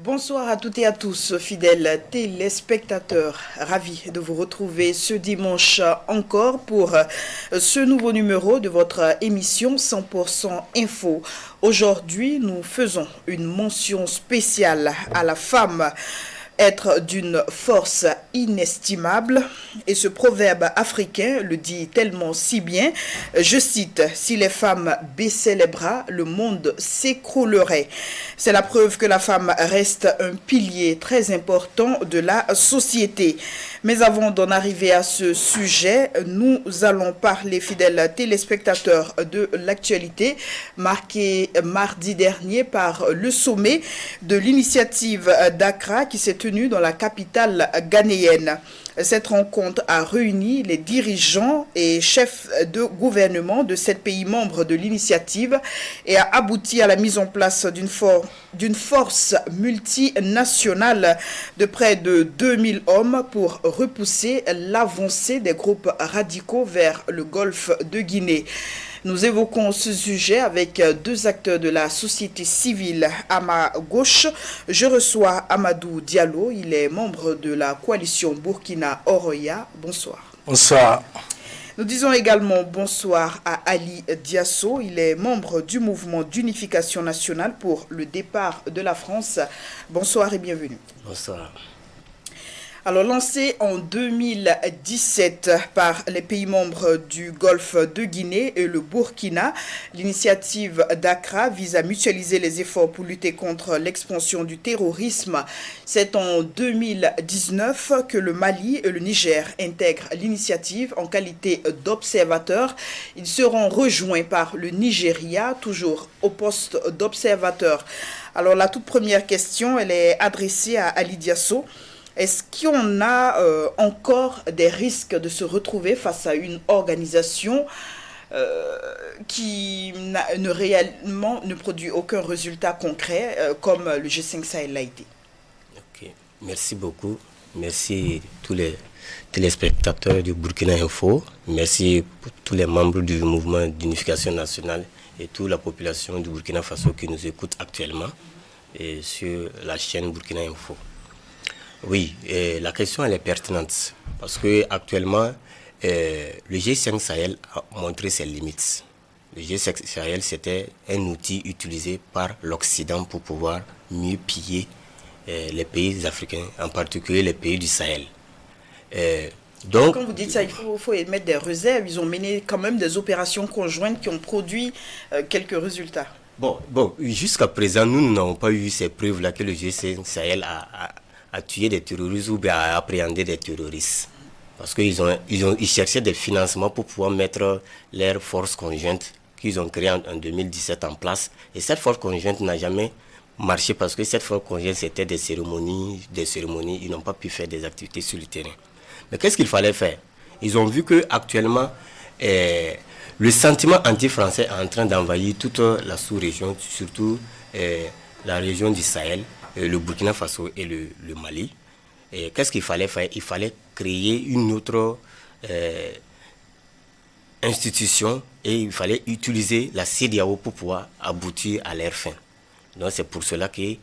Bonsoir à toutes et à tous, fidèles téléspectateurs. Ravi de vous retrouver ce dimanche encore pour ce nouveau numéro de votre émission 100% Info. Aujourd'hui, nous faisons une mention spéciale à la femme. Être d'une force inestimable. Et ce proverbe africain le dit tellement si bien. Je cite, si les femmes baissaient les bras, le monde s'écroulerait. C'est la preuve que la femme reste un pilier très important de la société. Mais avant d'en arriver à ce sujet, nous allons parler, fidèles téléspectateurs, de l'actualité marquée mardi dernier par le sommet de l'initiative d'Accra qui s'est tenu dans la capitale ghanéenne. Cette rencontre a réuni les dirigeants et chefs de gouvernement de 7 pays membres de l'initiative et a abouti à la mise en place d'une force multinationale de près de 2000 hommes pour repousser l'avancée des groupes radicaux vers le golfe de Guinée. Nous évoquons ce sujet avec deux acteurs de la société civile. À ma gauche, je reçois Amadou Diallo. Il est membre de la coalition Burkina Oroya. Bonsoir. Bonsoir. Nous disons également bonsoir à Ali Diasso. Il est membre du mouvement d'unification nationale pour le départ de la France. Bonsoir et bienvenue. Bonsoir. Alors, lancé en 2017 par les pays membres du Golfe de Guinée et le Burkina, l'initiative d'Accra vise à mutualiser les efforts pour lutter contre l'expansion du terrorisme. C'est en 2019 que le Mali et le Niger intègrent l'initiative en qualité d'observateurs. Ils seront rejoints par le Nigeria, toujours au poste d'observateur. Alors, la toute première question, elle est adressée à Ali Diasso. Est-ce qu'on a encore des risques de se retrouver face à une organisation qui réellement ne produit aucun résultat concret comme le G5 Sahel l'a été? Ok, merci beaucoup. Merci tous les téléspectateurs du Burkina Info. Merci pour tous les membres du mouvement d'unification nationale et toute la population du Burkina Faso qui nous écoute actuellement et sur la chaîne Burkina Info. Oui, la question elle est pertinente parce que actuellement le G5 Sahel a montré ses limites. Le G5 Sahel c'était un outil utilisé par l'Occident pour pouvoir mieux piller les pays africains, en particulier les pays du Sahel. Donc, quand vous dites ça, il faut émettre des réserves. Ils ont mené quand même des opérations conjointes qui ont produit quelques résultats. Bon, jusqu'à présent, nous n'avons pas eu ces preuves-là que le G5 Sahel a tué des terroristes ou bien à appréhender des terroristes. Parce qu'ils ils cherchaient des financements pour pouvoir mettre leurs forces conjointes qu'ils ont créées en 2017 en place. Et cette force conjointe n'a jamais marché parce que cette force conjointe, c'était des cérémonies. Ils n'ont pas pu faire des activités sur le terrain. Mais qu'est-ce qu'il fallait faire? Ils ont vu qu'actuellement, le sentiment anti-français est en train d'envahir toute la sous-région, surtout la région du Sahel, le Burkina Faso et le Mali. Et qu'est-ce qu'il fallait faire? Il fallait créer une autre institution et il fallait utiliser la CEDEAO pour pouvoir aboutir à leur fin. Donc c'est pour cela qu'ils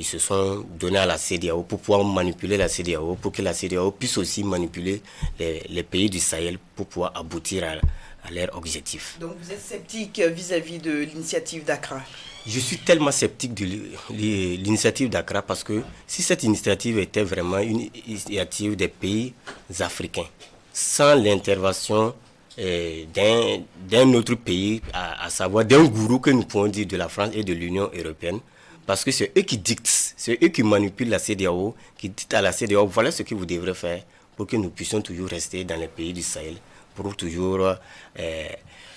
se sont donnés à la CEDEAO pour pouvoir manipuler la CEDEAO, pour que la CEDEAO puisse aussi manipuler les pays du Sahel pour pouvoir aboutir à leur objectif. Donc vous êtes sceptique vis-à-vis de l'initiative d'Accra? Je suis tellement sceptique de l'initiative d'Accra parce que si cette initiative était vraiment une initiative des pays africains, sans l'intervention d'un autre pays, à savoir d'un gourou que nous pouvons dire de la France et de l'Union européenne, parce que c'est eux qui dictent, c'est eux qui manipulent la CEDEAO, qui dictent à la CEDEAO, voilà ce que vous devrez faire pour que nous puissions toujours rester dans les pays du Sahel, pour toujours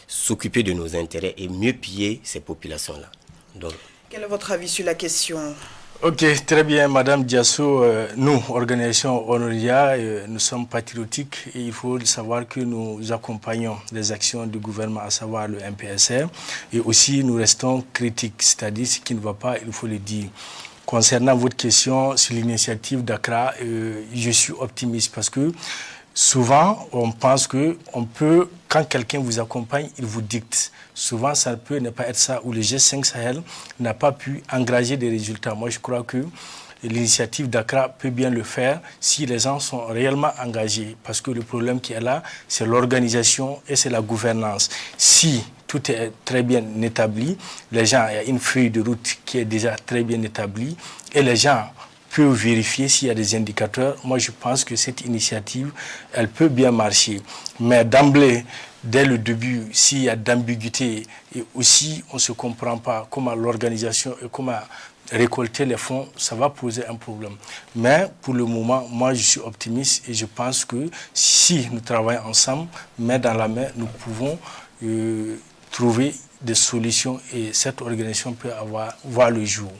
s'occuper de nos intérêts et mieux piller ces populations-là. Donc, quel est votre avis sur la question? Ok, très bien, Madame Diasso. Nous, organisation Honoria, nous sommes patriotiques et il faut savoir que nous accompagnons les actions du gouvernement, à savoir le MPSR, et aussi nous restons critiques, c'est-à-dire ce qui ne va pas, il faut le dire. Concernant votre question sur l'initiative d'Accra, je suis optimiste parce que Souvent, on pense qu'on peut, quand quelqu'un vous accompagne, il vous dicte. Souvent, ça peut ne pas être ça, où le G5 Sahel n'a pas pu engager des résultats. Moi, je crois que l'initiative d'Accra peut bien le faire si les gens sont réellement engagés. Parce que le problème qui est là, c'est l'organisation et c'est la gouvernance. Si tout est très bien établi, les gens, il y a une feuille de route qui est déjà très bien établie et les gens peuvent vérifier s'il y a des indicateurs. Moi, je pense que cette initiative, elle peut bien marcher. Mais d'emblée, dès le début, s'il y a d'ambiguïté et aussi on ne se comprend pas comment l'organisation et comment récolter les fonds, ça va poser un problème. Mais pour le moment, moi je suis optimiste et je pense que si nous travaillons ensemble, main dans la main, nous pouvons trouver des solutions et cette organisation peut voir le jour.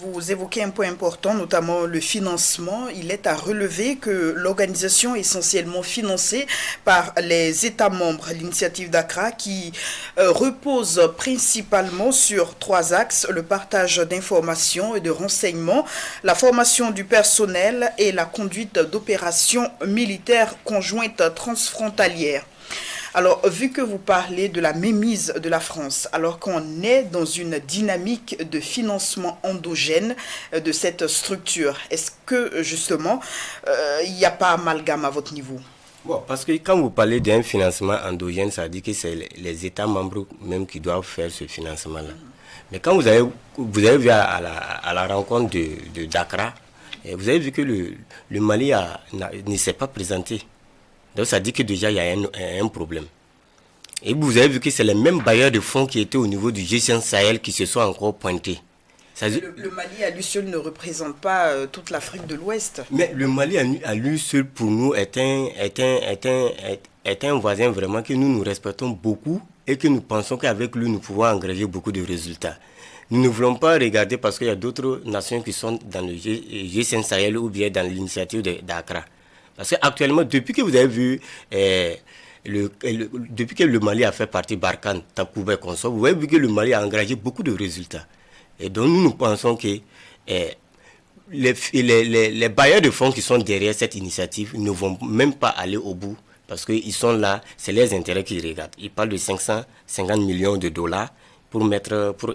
Vous évoquez un point important, notamment le financement. Il est à relever que l'organisation est essentiellement financée par les États membres. L'initiative d'Accra qui repose principalement sur 3 axes, le partage d'informations et de renseignements, la formation du personnel et la conduite d'opérations militaires conjointes transfrontalières. Alors, vu que vous parlez de la mainmise de la France, alors qu'on est dans une dynamique de financement endogène de cette structure, est-ce que, justement, il n'y a pas amalgame à votre niveau? Bon, parce que quand vous parlez d'un financement endogène, ça dit que c'est les États membres même qui doivent faire ce financement-là. Mais quand vous avez vu à la rencontre de Dakar, vous avez vu que le Mali ne s'est pas présenté. Donc ça dit que déjà il y a un problème. Et vous avez vu que c'est les mêmes bailleurs de fonds qui étaient au niveau du G5 Sahel qui se sont encore pointés. Le Mali à lui seul ne représente pas toute l'Afrique de l'Ouest. Mais le Mali à lui seul pour nous est un voisin vraiment que nous respectons beaucoup et que nous pensons qu'avec lui nous pouvons engranger beaucoup de résultats. Nous ne voulons pas regarder parce qu'il y a d'autres nations qui sont dans le G5 Sahel ou bien dans l'initiative d'Accra. Parce qu'actuellement, depuis que vous avez vu, depuis que le Mali a fait partie Barkhane, Takuba et consorts, vous avez vu que le Mali a engagé beaucoup de résultats. Et donc nous pensons que les bailleurs de fonds qui sont derrière cette initiative ne vont même pas aller au bout. Parce qu'ils sont là, c'est les intérêts qu'ils regardent. Ils parlent de 550 millions de dollars pour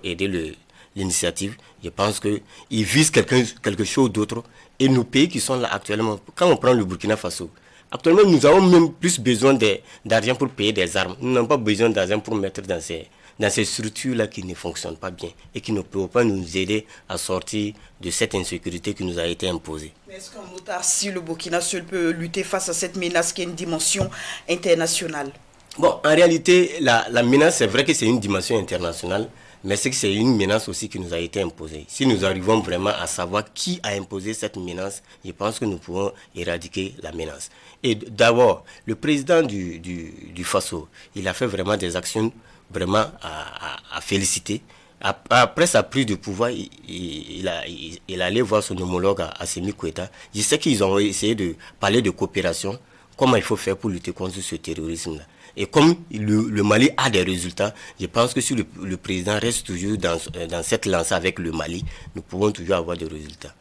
aider l'initiative. Je pense qu'ils visent quelque chose d'autre. Et nos pays qui sont là actuellement, quand on prend le Burkina Faso, actuellement nous avons même plus besoin d'argent pour payer des armes. Nous n'avons pas besoin d'argent pour mettre dans ces structures-là qui ne fonctionnent pas bien et qui ne peuvent pas nous aider à sortir de cette insécurité qui nous a été imposée. Mais est-ce qu'en autarcie, le Burkina seul peut lutter face à cette menace qui a une dimension internationale? Bon, en réalité, la menace, c'est vrai que c'est une dimension internationale, mais c'est une menace aussi qui nous a été imposée. Si nous arrivons vraiment à savoir qui a imposé cette menace, je pense que nous pouvons éradiquer la menace. Et d'abord, le président du Faso, il a fait vraiment des actions vraiment à féliciter. Après sa prise de pouvoir, il allait voir son homologue Assimi Goïta. Je sais qu'ils ont essayé de parler de coopération, comment il faut faire pour lutter contre ce terrorisme-là. Et comme le Mali a des résultats, je pense que si le président reste toujours dans cette lancée avec le Mali, nous pouvons toujours avoir des résultats.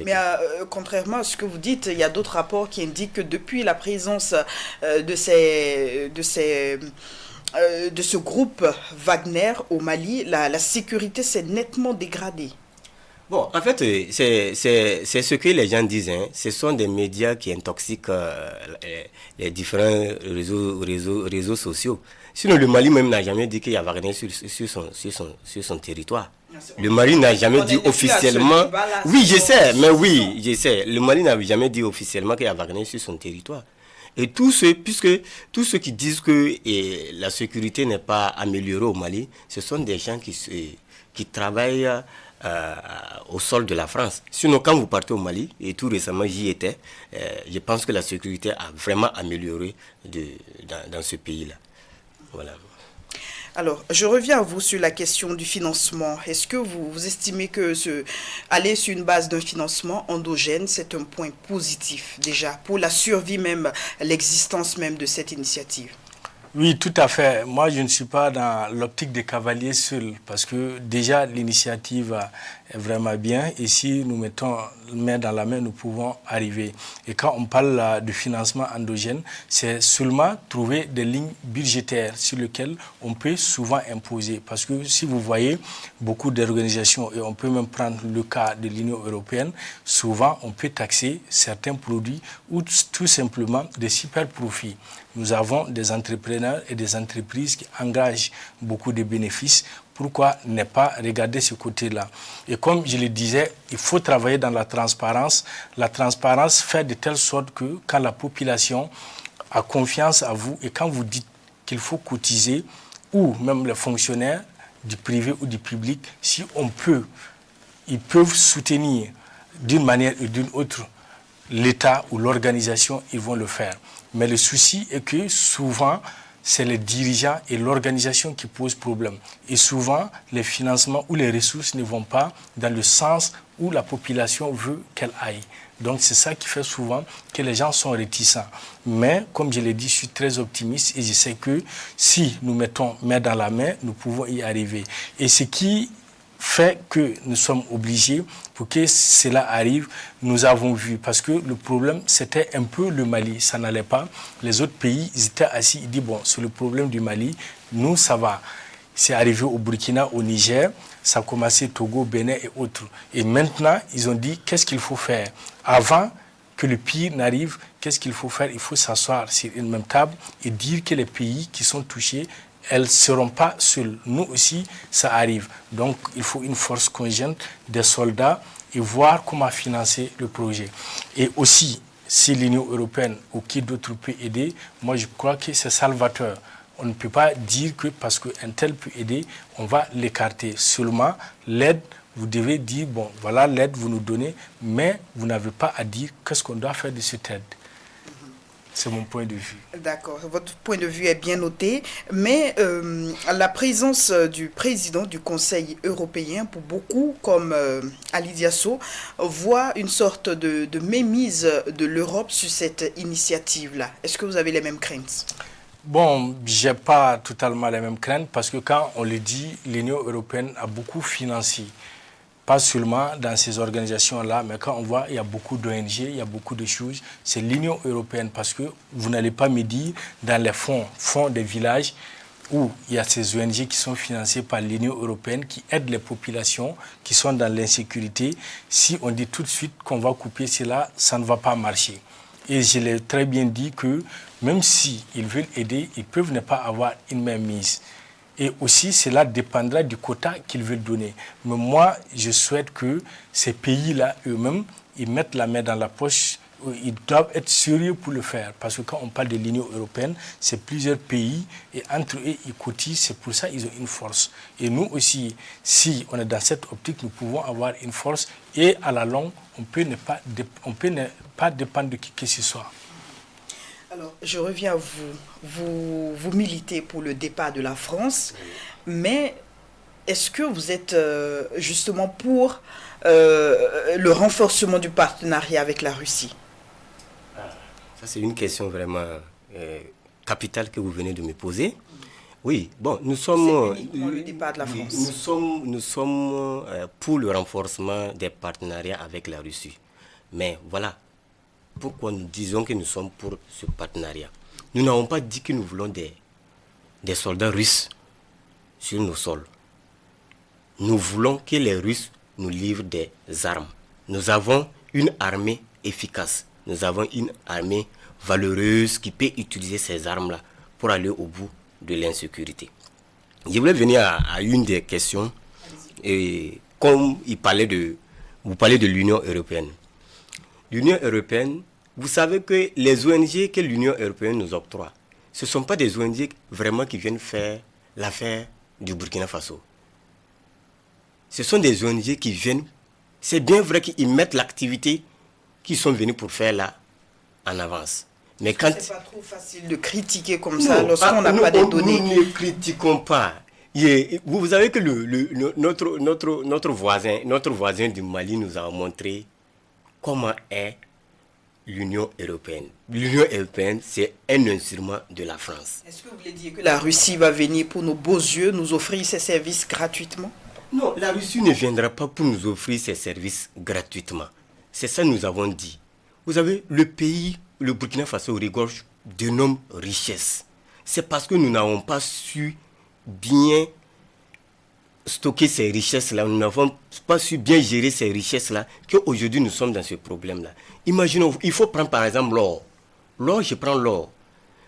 Mais contrairement à ce que vous dites, il y a d'autres rapports qui indiquent que depuis la présence de ce groupe Wagner au Mali, la sécurité s'est nettement dégradée. Bon, en fait, c'est ce que les gens disent. Hein. Ce sont des médias qui intoxiquent les différents réseaux sociaux. Sinon, le Mali même n'a jamais dit qu'il y a Wagner sur son territoire. Le Mali n'a jamais dit officiellement... Oui, je sais, mais oui, je sais. Le Mali n'a jamais dit officiellement qu'il y a Wagner sur son territoire. Et tous ceux qui disent que la sécurité n'est pas améliorée au Mali, ce sont des gens qui travaillent au sol de la France. Sinon, quand vous partez au Mali, et tout récemment j'y étais, je pense que la sécurité a vraiment amélioré dans ce pays-là. Voilà. Alors, je reviens à vous sur la question du financement. Est-ce que vous estimez que aller sur une base d'un financement endogène, c'est un point positif déjà pour la survie même, l'existence même de cette initiative? Oui, tout à fait. Moi, je ne suis pas dans l'optique des cavaliers seuls parce que déjà, l'initiative vraiment bien. Et si nous mettons main dans la main, nous pouvons arriver. Et quand on parle de financement endogène, c'est seulement trouver des lignes budgétaires sur lesquelles on peut souvent imposer. Parce que si vous voyez beaucoup d'organisations, et on peut même prendre le cas de l'Union européenne, souvent on peut taxer certains produits ou tout simplement des super profits. Nous avons des entrepreneurs et des entreprises qui engagent beaucoup de bénéfices. Pourquoi ne pas regarder ce côté-là? Et comme je le disais, il faut travailler dans la transparence. La transparence fait de telle sorte que quand la population a confiance à vous et quand vous dites qu'il faut cotiser, ou même les fonctionnaires du privé ou du public, si on peut, ils peuvent soutenir d'une manière ou d'une autre l'État ou l'organisation, ils vont le faire. Mais le souci est que souvent, c'est les dirigeants et l'organisation qui posent problème. Et souvent, les financements ou les ressources ne vont pas dans le sens où la population veut qu'elle aille. Donc c'est ça qui fait souvent que les gens sont réticents. Mais comme je l'ai dit, je suis très optimiste et je sais que si nous mettons main dans la main, nous pouvons y arriver. Et ce qui fait que nous sommes obligés, pour que cela arrive, nous avons vu, parce que le problème, c'était un peu le Mali, ça n'allait pas. Les autres pays, ils étaient assis, ils disent, bon, c'est le problème du Mali, nous, ça va. C'est arrivé au Burkina, au Niger, ça a commencé Togo, Bénin et autres. Et maintenant, ils ont dit, qu'est-ce qu'il faut faire? Avant que le pire n'arrive, qu'est-ce qu'il faut faire? Il faut s'asseoir sur une même table et dire que les pays qui sont touchés, elles ne seront pas seules. Nous aussi, ça arrive. Donc, il faut une force conjointe des soldats et voir comment financer le projet. Et aussi, si l'Union européenne ou qui d'autre peut aider, moi je crois que c'est salvateur. On ne peut pas dire que parce qu'un tel peut aider, on va l'écarter. Seulement, l'aide, vous devez dire, bon, voilà l'aide, vous nous donnez, mais vous n'avez pas à dire qu'est-ce qu'on doit faire de cette aide. C'est mon point de vue. D'accord, votre point de vue est bien noté, mais la présence du président du Conseil européen, pour beaucoup, comme Ali Diasso, voit une sorte de mémise de l'Europe sur cette initiative-là. Est-ce que vous avez les mêmes craintes? Bon, je n'ai pas totalement les mêmes craintes parce que quand on le dit, l'Union européenne a beaucoup financé. Pas seulement dans ces organisations-là, mais quand on voit, il y a beaucoup d'ONG, il y a beaucoup de choses. C'est l'Union européenne parce que vous n'allez pas me dire dans les fonds des villages où il y a ces ONG qui sont financées par l'Union européenne qui aident les populations qui sont dans l'insécurité. Si on dit tout de suite qu'on va couper cela, ça ne va pas marcher. Et je l'ai très bien dit que même s'ils veulent aider, ils peuvent ne pas avoir une main mise. Et aussi, cela dépendra du quota qu'ils veulent donner. Mais moi, je souhaite que ces pays-là, eux-mêmes, ils mettent la main dans la poche. Ils doivent être sérieux pour le faire. Parce que quand on parle de l'Union européenne, c'est plusieurs pays. Et entre eux, ils cotisent. C'est pour ça qu'ils ont une force. Et nous aussi, si on est dans cette optique, nous pouvons avoir une force. Et à la longue, on peut ne pas dépendre de qui que ce soit. Alors, je reviens à vous. Vous militez pour le départ de la France, mais est-ce que vous êtes justement pour le renforcement du partenariat avec la Russie? Ça, c'est une question vraiment capitale que vous venez de me poser. Oui, bon, nous sommes... C'est uniquement le départ de la France. Nous sommes pour le renforcement des partenariats avec la Russie. Mais voilà. Pourquoi nous disons que nous sommes pour ce partenariat? Nous n'avons pas dit que nous voulons des soldats russes sur nos sols. Nous voulons que les Russes nous livrent des armes. Nous avons une armée efficace. Nous avons une armée valeureuse qui peut utiliser ces armes-là pour aller au bout de l'insécurité. Je voulais venir à une des questions. Et comme vous parlez de l'Union européenne. L'Union européenne, vous savez que les ONG que l'Union européenne nous octroie, ce ne sont pas des ONG vraiment qui viennent faire l'affaire du Burkina Faso. Ce sont des ONG qui viennent, c'est bien vrai qu'ils mettent l'activité qu'ils sont venus pour faire là en avance. Mais quand... C'est pas trop facile de critiquer comme ça lorsqu'on n'a pas de données. Nous ne critiquons pas. Vous savez que notre voisin du Mali nous a montré comment est l'Union européenne. L'Union européenne, c'est un instrument de la France. Est-ce que vous voulez dire que la Russie va venir pour nos beaux yeux nous offrir ses services gratuitement? Non, la Russie ne viendra pas pour nous offrir ses services gratuitement. C'est ça que nous avons dit. Vous savez, le pays, le Burkina Faso regorge d'énormes richesses. C'est parce que nous n'avons pas su bien stocker ces richesses-là, nous n'avons pas su bien gérer ces richesses-là, qu'aujourd'hui nous sommes dans ce problème-là. Imaginons, il faut prendre par exemple l'or. L'or, je prends l'or.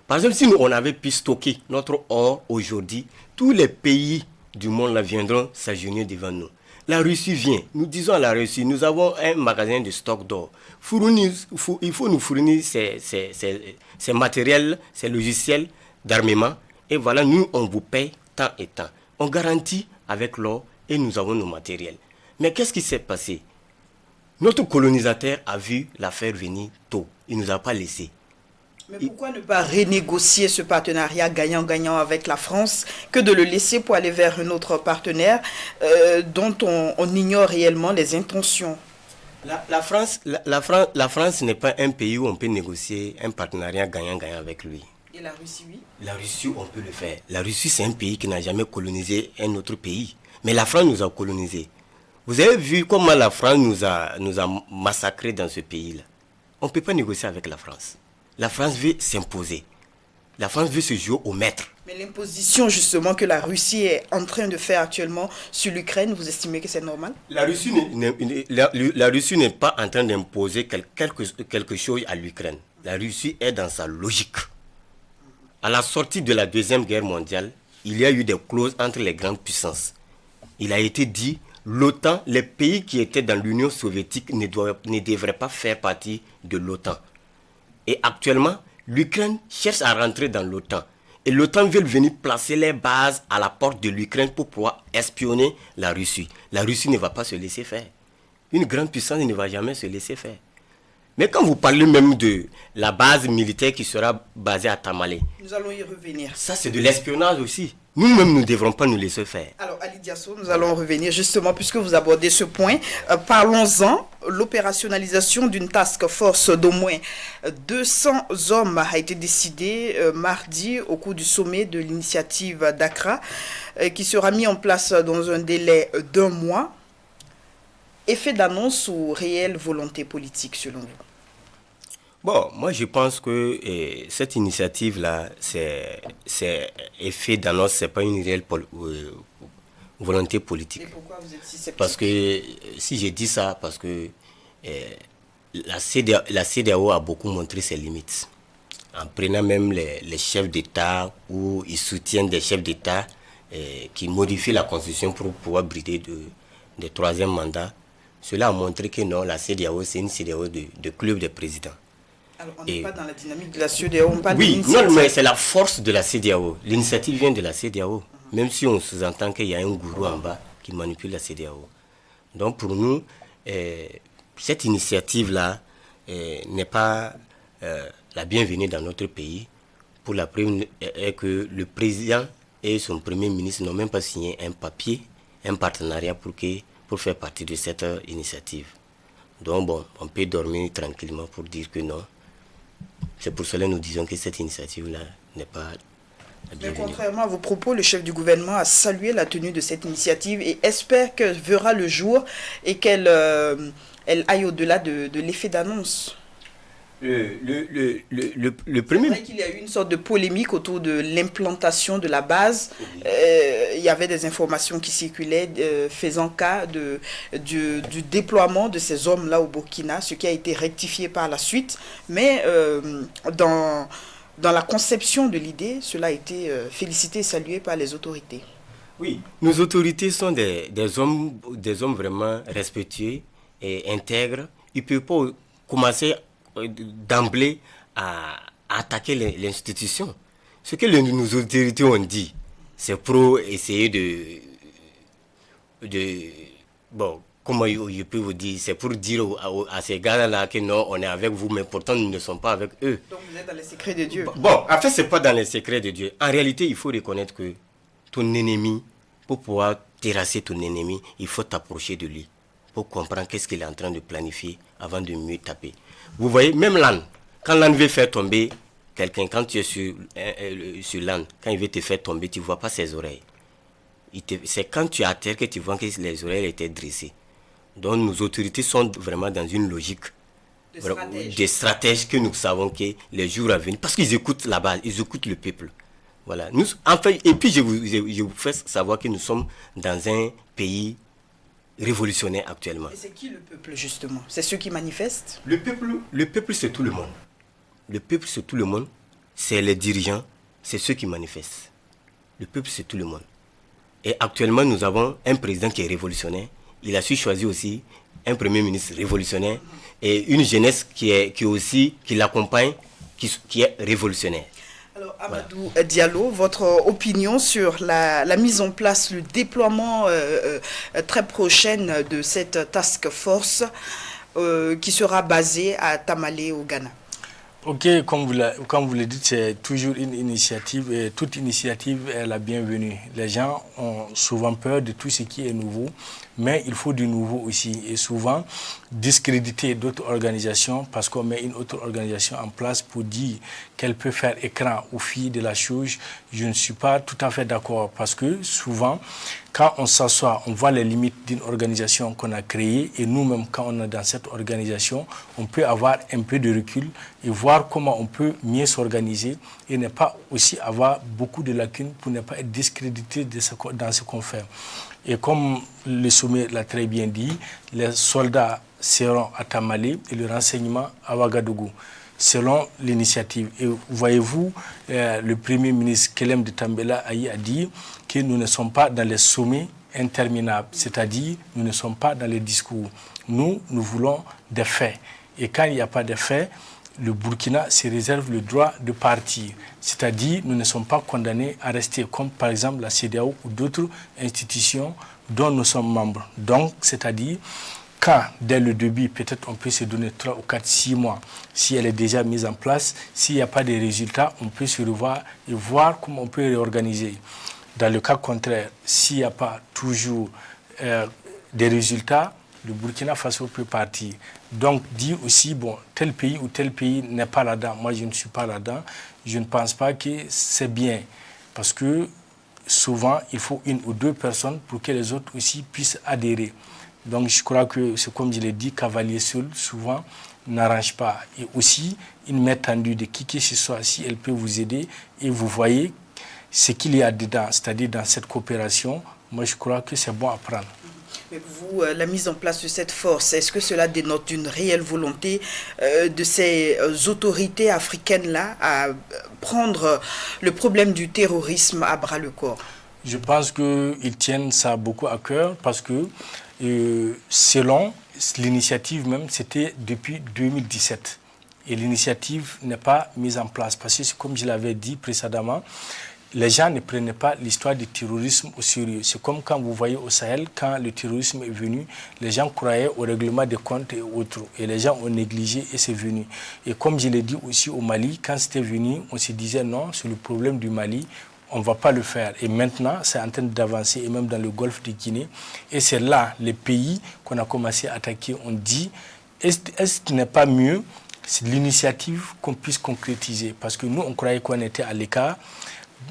Par exemple, si nous, on avait pu stocker notre or aujourd'hui, tous les pays du monde là viendront s'agenouiller devant nous. La Russie vient. Nous disons à la Russie, nous avons un magasin de stock d'or. Il faut nous fournir ces matériels, ces logiciels d'armement. Et voilà, nous, on vous paye tant et tant. On garantit avec l'or et nous avons nos matériels. Mais qu'est-ce qui s'est passé? Notre colonisateur a vu l'affaire venir tôt. Il ne nous a pas laissé. Mais pourquoi ne pas renégocier ce partenariat gagnant-gagnant avec la France que de le laisser pour aller vers un autre partenaire dont on ignore réellement les intentions? La France n'est pas un pays où on peut négocier un partenariat gagnant-gagnant avec lui. Et la Russie, oui? La Russie, on peut le faire. La Russie, c'est un pays qui n'a jamais colonisé un autre pays. Mais la France nous a colonisés. Vous avez vu comment la France nous a massacrés dans ce pays-là. On ne peut pas négocier avec la France. La France veut s'imposer. La France veut se jouer au maître. Mais l'imposition justement que la Russie est en train de faire actuellement sur l'Ukraine, vous estimez que c'est normal? La Russie n'est pas en train d'imposer quelque chose à l'Ukraine. La Russie est dans sa logique. À la sortie de la Deuxième Guerre mondiale, il y a eu des clauses entre les grandes puissances. Il a été dit, l'OTAN, les pays qui étaient dans l'Union soviétique ne devraient pas faire partie de l'OTAN. Et actuellement, l'Ukraine cherche à rentrer dans l'OTAN. Et l'OTAN veut venir placer les bases à la porte de l'Ukraine pour pouvoir espionner la Russie. La Russie ne va pas se laisser faire. Une grande puissance ne va jamais se laisser faire. Mais quand vous parlez même de la base militaire qui sera basée à Tamale, nous allons y revenir. Ça, c'est de l'espionnage aussi. Nous-mêmes, nous ne devrons pas nous laisser faire. Alors, Ali Diasso, nous allons revenir justement, puisque vous abordez ce point. Parlons-en. L'opérationnalisation d'une task force d'au moins 200 hommes a été décidée mardi au cours du sommet de l'initiative d'Accra, qui sera mis en place dans un délai d'1 mois. Effet d'annonce ou réelle volonté politique, selon vous? Bon, moi je pense que cette initiative-là, c'est effet d'annonce, ce n'est pas une réelle volonté politique. Et pourquoi vous êtes si sceptique? Parce que, si j'ai dit ça, parce que la CEDEAO a beaucoup montré ses limites. En prenant même les chefs d'État, où ils soutiennent des chefs d'État qui modifient la Constitution pour pouvoir brider de troisième mandat. Cela a montré que non, la CEDEAO, c'est une CEDEAO de club de présidents. Alors, on n'est pas dans la dynamique de la CEDEAO, on parle oui, non, mais c'est la force de la CEDEAO. L'initiative vient de la CEDEAO, même si on sous-entend qu'il y a un gourou en bas qui manipule la CEDEAO. Donc pour nous, cette initiative-là n'est pas la bienvenue dans notre pays. Pour la preuve est que le président et son premier ministre n'ont même pas signé un papier, un partenariat pour faire partie de cette initiative. Donc bon, on peut dormir tranquillement pour dire que non. C'est pour cela que nous disons que cette initiative-là n'est pas la bienvenue. Mais contrairement à vos propos, le chef du gouvernement a salué la tenue de cette initiative et espère qu'elle verra le jour et qu'elle aille au-delà de l'effet d'annonce. Le premier... C'est vrai qu'il y a eu une sorte de polémique autour de l'implantation de la base. Oui. Il y avait des informations qui circulaient faisant cas du déploiement de ces hommes-là au Burkina, ce qui a été rectifié par la suite. Mais dans la conception de l'idée, cela a été félicité et salué par les autorités. Oui, nos autorités sont des hommes vraiment respectueux et intègres. Ils ne peuvent pas commencer d'emblée à attaquer l'institution. Ce que nos autorités ont dit, c'est pour essayer bon, comment je peux vous dire, c'est pour dire à ces gars-là que non, on est avec vous, mais pourtant nous ne sommes pas avec eux. Donc vous êtes dans les secrets de Dieu. Bon, en fait, c'est pas dans les secrets de Dieu. En réalité, il faut reconnaître que ton ennemi, pour pouvoir terrasser ton ennemi, il faut t'approcher de lui, pour comprendre qu'est-ce qu'il est en train de planifier avant de mieux taper. Vous voyez, même l'âne, quand l'âne veut faire tomber quelqu'un, quand tu es sur l'âne, quand il veut te faire tomber, tu ne vois pas ses oreilles. C'est quand tu es à terre que tu vois que les oreilles étaient dressées. Donc nos autorités sont vraiment dans une logique des stratèges que nous savons que les jours à venir, parce qu'ils écoutent la base, ils écoutent le peuple. Voilà. Nous, enfin, et puis je vous fais savoir que nous sommes dans un pays révolutionnaire actuellement. Et c'est qui le peuple justement? C'est ceux qui manifestent? Le peuple c'est tout le monde. Le peuple c'est tout le monde. C'est les dirigeants, c'est ceux qui manifestent. Le peuple c'est tout le monde. Et actuellement nous avons un président qui est révolutionnaire. Il a su choisir aussi un premier ministre révolutionnaire et une jeunesse qui l'accompagne, qui est révolutionnaire. Alors Amadou Diallo, votre opinion sur la mise en place, le déploiement très prochaine de cette task force qui sera basée à Tamale au Ghana? Ok, comme vous le dites, c'est toujours une initiative et toute initiative est la bienvenue. Les gens ont souvent peur de tout ce qui est nouveau, mais il faut du nouveau aussi. Et souvent, discréditer d'autres organisations parce qu'on met une autre organisation en place pour dire qu'elle peut faire écran aux filles de la chose, je ne suis pas tout à fait d'accord parce que souvent, quand on s'assoit, on voit les limites d'une organisation qu'on a créée et nous-mêmes, quand on est dans cette organisation, on peut avoir un peu de recul et voir comment on peut mieux s'organiser et ne pas aussi avoir beaucoup de lacunes pour ne pas être discrédité dans ce qu'on fait. Et comme le sommet l'a très bien dit, les soldats seront à Tamale et le renseignement à Ouagadougou, selon l'initiative. Et voyez-vous, le Premier ministre Kelem de Tambela a dit que nous ne sommes pas dans les sommets interminables, c'est-à-dire nous ne sommes pas dans les discours. Nous voulons des faits. Et quand il n'y a pas de faits, le Burkina se réserve le droit de partir. C'est-à-dire nous ne sommes pas condamnés à rester, comme par exemple la CEDEAO ou d'autres institutions dont nous sommes membres. Donc, c'est-à-dire quand, dès le début, peut-être on peut se donner 3 ou 4, 6 mois, si elle est déjà mise en place, s'il n'y a pas de résultats, on peut se revoir et voir comment on peut réorganiser. Dans le cas contraire, s'il n'y a pas toujours des résultats, le Burkina Faso peut partir. Donc, dire aussi, bon, tel pays ou tel pays n'est pas là-dedans. Moi, je ne suis pas là-dedans. Je ne pense pas que c'est bien. Parce que souvent, il faut 1 ou 2 personnes pour que les autres aussi puissent adhérer. Donc, je crois que c'est comme je l'ai dit, cavalier seul, souvent, n'arrange pas. Et aussi, une main tendue de qui que ce soit, si elle peut vous aider, et vous voyez ce qu'il y a dedans, c'est-à-dire dans cette coopération, moi, je crois que c'est bon à prendre. Mais vous, la mise en place de cette force, est-ce que cela dénote une réelle volonté de ces autorités africaines-là à prendre le problème du terrorisme à bras-le-corps? Je pense qu'ils tiennent ça beaucoup à cœur parce que selon l'initiative même, c'était depuis 2017. Et l'initiative n'est pas mise en place parce que, comme je l'avais dit précédemment, les gens ne prenaient pas l'histoire du terrorisme au sérieux. C'est comme quand vous voyez au Sahel, quand le terrorisme est venu, les gens croyaient au règlement des comptes et autres. Et les gens ont négligé et c'est venu. Et comme je l'ai dit aussi au Mali, quand c'était venu, on se disait non, c'est le problème du Mali, on ne va pas le faire. Et maintenant, c'est en train d'avancer, et même dans le golfe de Guinée. Et c'est là, les pays qu'on a commencé à attaquer, on dit, est-ce qu'il n'est pas mieux, c'est l'initiative qu'on puisse concrétiser? Parce que nous, on croyait qu'on était à l'écart.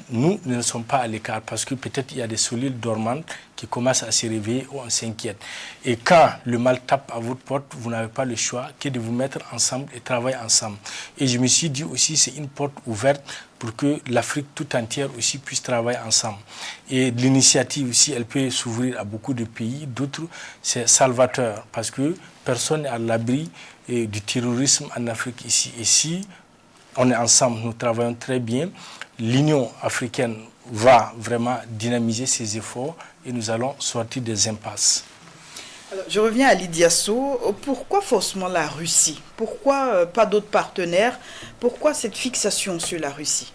Nous ne sommes pas à l'écart parce que peut-être il y a des cellules dormantes qui commencent à se réveiller ou on s'inquiète. Et quand le mal tape à votre porte, vous n'avez pas le choix que de vous mettre ensemble et travailler ensemble. Et je me suis dit aussi, c'est une porte ouverte pour que l'Afrique tout entière aussi puisse travailler ensemble. Et l'initiative aussi, elle peut s'ouvrir à beaucoup de pays. D'autres, c'est salvateur parce que personne n'est à l'abri du terrorisme en Afrique ici. Et si on est ensemble, nous travaillons très bien. L'Union africaine va vraiment dynamiser ses efforts et nous allons sortir des impasses. Alors, je reviens à Lydia So. Pourquoi forcément la Russie? Pourquoi pas d'autres partenaires? Pourquoi cette fixation sur la Russie?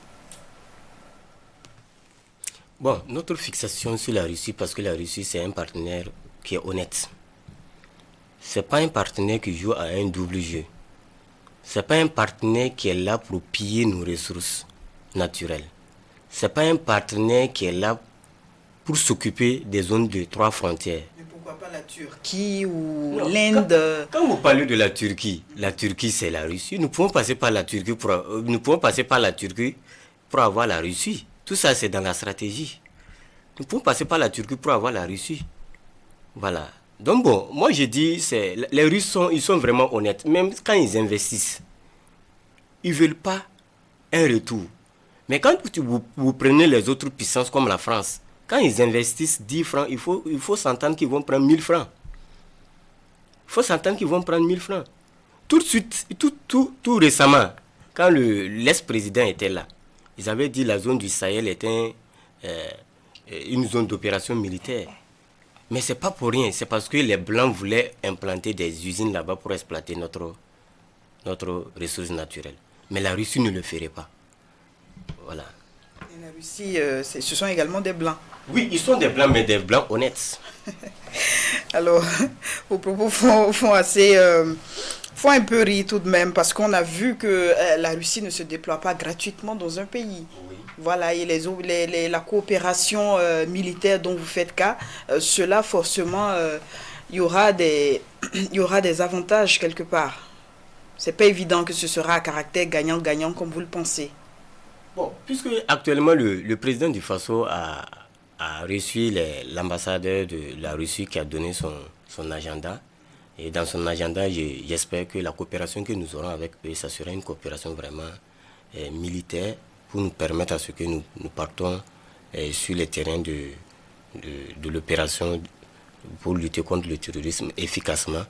Bon, notre fixation sur la Russie, parce que la Russie, c'est un partenaire qui est honnête. Ce n'est pas un partenaire qui joue à un double jeu. Ce n'est pas un partenaire qui est là pour piller nos ressources naturelles. Ce n'est pas un partenaire qui est là pour s'occuper des zones de 3 frontières. Mais pourquoi pas la Turquie ou l'Inde? Quand vous parlez de la Turquie c'est la Russie. Nous pouvons passer par la Turquie pour avoir la Russie. Tout ça c'est dans la stratégie. Nous pouvons passer par la Turquie pour avoir la Russie. Voilà. Donc bon, moi je dis, les Russes ils sont vraiment honnêtes. Même quand ils investissent, ils ne veulent pas un retour. Mais quand vous prenez les autres puissances comme la France, quand ils investissent 10 francs, il faut s'entendre qu'ils vont prendre 1000 francs. Il faut s'entendre qu'ils vont prendre 1000 francs. Tout de suite, tout récemment, quand l'ex-président était là, ils avaient dit que la zone du Sahel était une zone d'opération militaire. Mais ce n'est pas pour rien, c'est parce que les Blancs voulaient implanter des usines là-bas pour exploiter notre ressource naturelle. Mais la Russie ne le ferait pas. Voilà. Et la Russie, ce sont également des Blancs. Oui, ils sont des Blancs, mais des Blancs honnêtes. Alors, vos propos font un peu rire tout de même, parce qu'on a vu que la Russie ne se déploie pas gratuitement dans un pays. Oui. Voilà, et la coopération militaire dont vous faites cas, cela forcément, il y aura des avantages quelque part. C'est pas évident que ce sera à caractère gagnant-gagnant comme vous le pensez. Bon, puisque actuellement le président du Faso a reçu l'ambassadeur de la Russie qui a donné son agenda. Et dans son agenda, j'espère que la coopération que nous aurons avec eux, ça sera une coopération vraiment militaire pour nous permettre à ce que nous partons sur les terrains de l'opération pour lutter contre le terrorisme efficacement.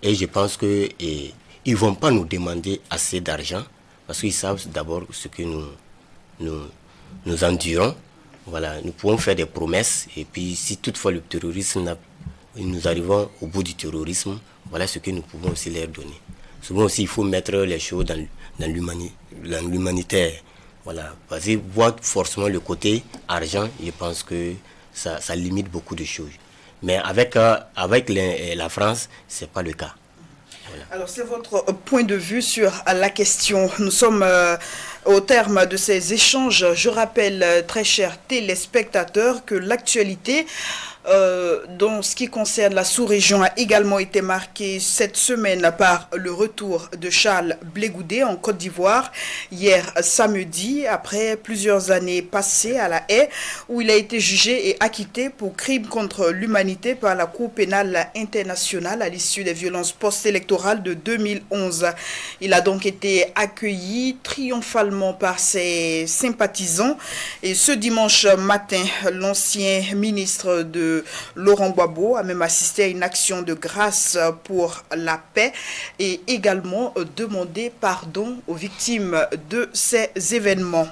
Et je pense qu'ils ne vont pas nous demander assez d'argent parce qu'ils savent d'abord ce que nous endurons. Voilà, nous pouvons faire des promesses et puis si toutefois le terrorisme, nous arrivons au bout du terrorisme, voilà ce que nous pouvons aussi leur donner. Souvent aussi, il faut mettre les choses dans l'humanitaire. Voilà, parce que voir forcément le côté argent, je pense que ça limite beaucoup de choses. Mais avec la France, ce n'est pas le cas. Voilà. Alors, c'est votre point de vue sur la question. Nous sommes au terme de ces échanges. Je rappelle, très chers téléspectateurs, que l'actualité dans ce qui concerne la sous-région a également été marquée cette semaine par le retour de Charles Blé Goudé en Côte d'Ivoire hier samedi, après plusieurs années passées à La Haye, où il a été jugé et acquitté pour crime contre l'humanité par la Cour pénale internationale à l'issue des violences post-électorales de 2011. Il a donc été accueilli triomphalement par ses sympathisants et ce dimanche matin, l'ancien ministre de Laurent Gbagbo a même assisté à une action de grâce pour la paix et également demandé pardon aux victimes de ces événements.